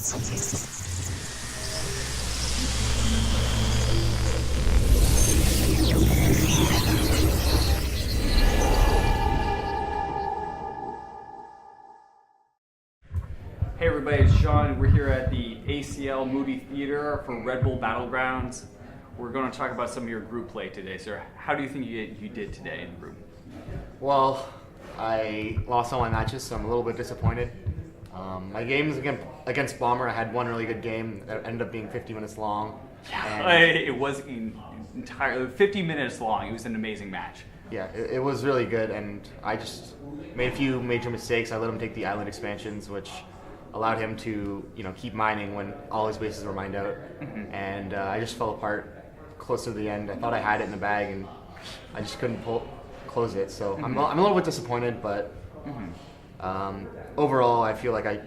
Hey everybody, it's Sean. We're here at the ACL Moody Theater for Red Bull Battlegrounds. We're going to talk about some of your group play today, sir. How do you think you did today in the group? Well, I lost all my matches, so I'm a little bit disappointed. My games against Bomber, I had one really good game that ended up being 50 minutes long. It was entirely 50 minutes long. It was an amazing match. Yeah, it was really good, and I just made a few major mistakes. I let him take the island expansions, which allowed him to keep mining when all his bases were mined out. And I just fell apart close to the end. I thought I had it in the bag, and I just couldn't close it. So I'm a little bit disappointed, but overall I feel like I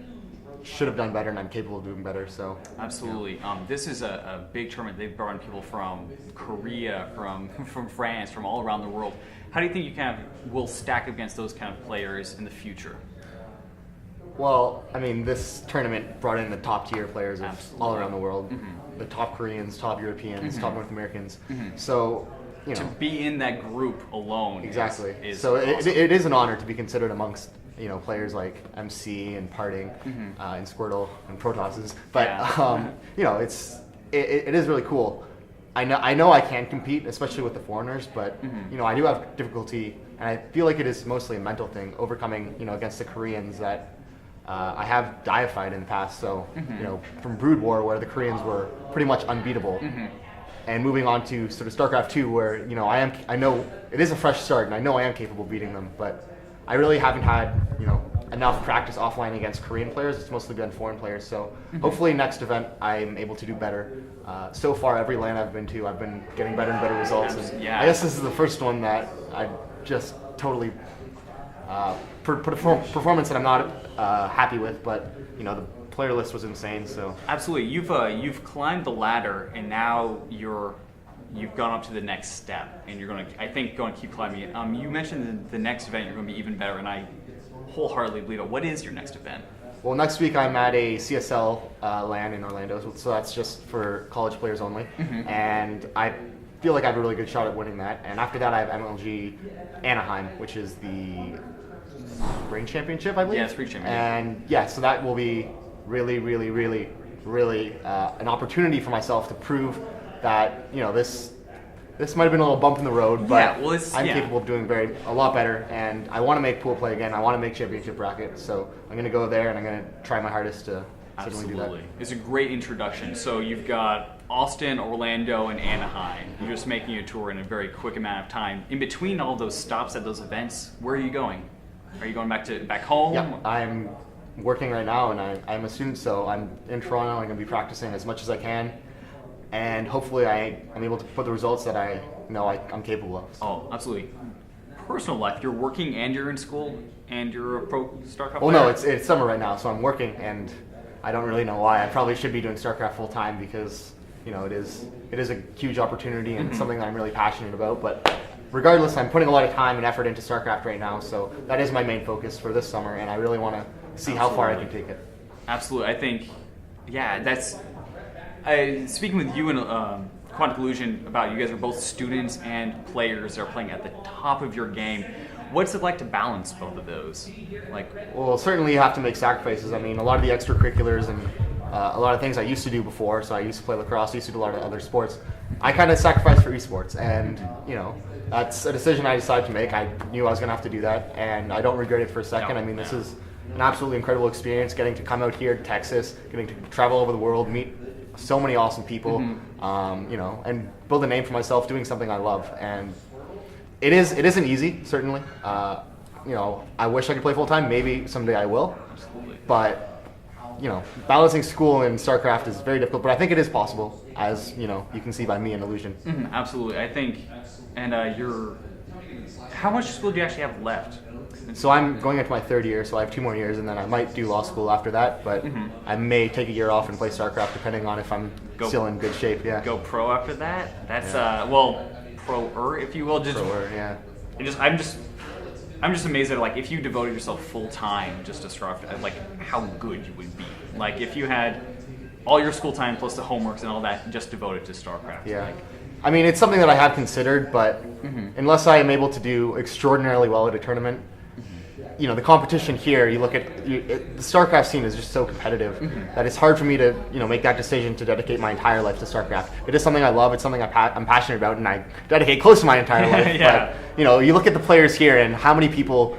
should have done better, and I'm capable of doing better. So absolutely, this is a big tournament. They've brought in people from Korea, from France, from all around the world. How do you think you kind of will stack against those kind of players in the future? Well, I mean, this tournament brought in the top tier players all around the world. The top Koreans, top Europeans, top North Americans. So, to be in that group alone exactly. is so awesome. it is an honor to be considered amongst players like MC and Parting and Squirtle and Protosses. But it is really cool. I know I can compete, especially with the foreigners, but I do have difficulty, and I feel like it is mostly a mental thing, overcoming against the Koreans that I have deified in the past. So from Brood War, where the Koreans were pretty much unbeatable, and moving on to sort of StarCraft 2, where I know it is a fresh start, and I know I am capable of beating them, but I really haven't had enough practice offline against Korean players. It's mostly been foreign players. So hopefully next event I'm able to do better. So far, every LAN I've been to, I've been getting better and better results. And I guess this is the first one that I just totally put a performance that I'm not happy with, but the player list was insane. So absolutely, you've climbed the ladder, and now you've gone up to the next step, and you're going to keep climbing it. You mentioned the next event you're going to be even better, and I wholeheartedly believe it. What is your next event? Well, next week I'm at a CSL LAN in Orlando, so that's just for college players only, and I feel like I have a really good shot at winning that. And after that I have MLG Anaheim, which is the Spring Championship, I believe. Yeah, Spring Championship. And so that will be really, really, really, really an opportunity for myself to prove that this might have been a little bump in the road, but I'm capable of doing a lot better, and I want to make pool play again. I want to make championship bracket, so I'm going to go there and I'm going to try my hardest to certainly do that. It's a great introduction. So you've got Austin, Orlando, and Anaheim. You're just making a tour in a very quick amount of time. In between all those stops at those events, where are you going? Are you going back home? Yeah, I'm working right now, and I'm a student, so I'm in Toronto. I'm going to be practicing as much as I can, and hopefully I'm able to put the results that I know I'm capable of. Oh, absolutely. Personal life, you're working and you're in school and you're a pro StarCraft player? Well, no, it's summer right now, so I'm working, and I don't really know why. I probably should be doing StarCraft full time because it is a huge opportunity and something that I'm really passionate about. But regardless, I'm putting a lot of time and effort into StarCraft right now, so that is my main focus for this summer, and I really want to see how far I can take it. Absolutely. I think, that's... speaking with you and Quantic Illusion about you guys are both students and players that are playing at the top of your game. What's it like to balance both of those? Well, certainly you have to make sacrifices. I mean, a lot of the extracurriculars and a lot of things I used to do before, so I used to play lacrosse, I used to do a lot of other sports. I kind of sacrificed for esports, and that's a decision I decided to make. I knew I was going to have to do that, and I don't regret it for a second. This is an absolutely incredible experience, getting to come out here to Texas, getting to travel over the world, meet so many awesome people, and build a name for myself doing something I love. And it isn't easy, certainly. I wish I could play full time. Maybe someday I will. Absolutely. But balancing school and StarCraft is very difficult. But I think it is possible, as you can see by me and Illusion. Absolutely, I think. And how much school do you actually have left? So I'm going into my third year, so I have 2 more years, and then I might do law school after that, but I may take a year off and play StarCraft depending on if I'm still in good shape. Yeah. Go pro after that? That's pro-er, if you will. Pro-er, yeah. I'm just amazed at like if you devoted yourself full time just to StarCraft, like how good you would be. Like if you had all your school time plus the homeworks and all that just devoted to StarCraft. Yeah. Like, I mean, it's something that I have considered, but unless I am able to do extraordinarily well at a tournament, you know, the competition here, you look at the StarCraft scene is just so competitive that it's hard for me to, you know, make that decision to dedicate my entire life to StarCraft. It is something I love. It's something I'm passionate about, and I dedicate close to my entire life. Yeah. But, you know, you look at the players here and how many people,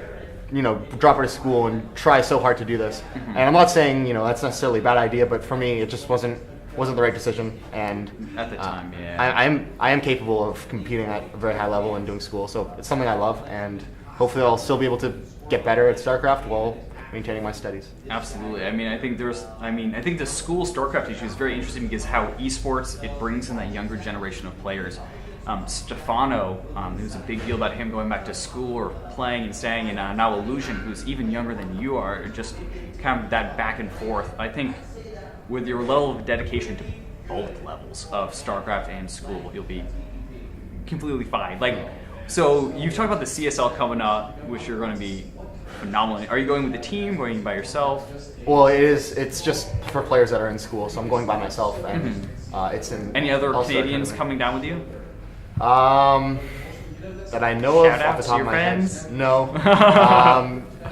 you know, drop out of school and try so hard to do this. And I'm not saying, you know, that's necessarily a bad idea, but for me, it just wasn't the right decision. And at the time, yeah. I am capable of competing at a very high level and doing school, so it's something I love, and hopefully I'll still be able to get better at StarCraft while maintaining my studies. Absolutely. I mean, I think the school StarCraft issue is very interesting because how esports, it brings in that younger generation of players. Stefano, there's a big deal about him going back to school or playing and staying, and now Illusion, who's even younger than you are, just kind of that back and forth. I think with your level of dedication to both levels of StarCraft and school, you'll be completely fine. Like, so you've talked about the CSL coming up, which you're going to be phenomenal. Are you going with the team? Going by yourself? Well, it's just for players that are in school, so I'm going by myself, and it's in. Any other All-Star Canadians tournament. coming down with you? That I know of Shout off outs the top to of my your friends? head. No.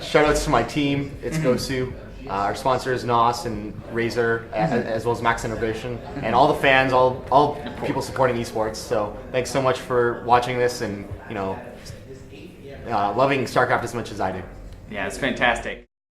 Shout outs to my team. It's Gosu. Our sponsors NOS and Razer, as well as Max Innovation, and all the fans, all people supporting esports. So thanks so much for watching this, and you know, loving StarCraft as much as I do. Yeah, it's fantastic.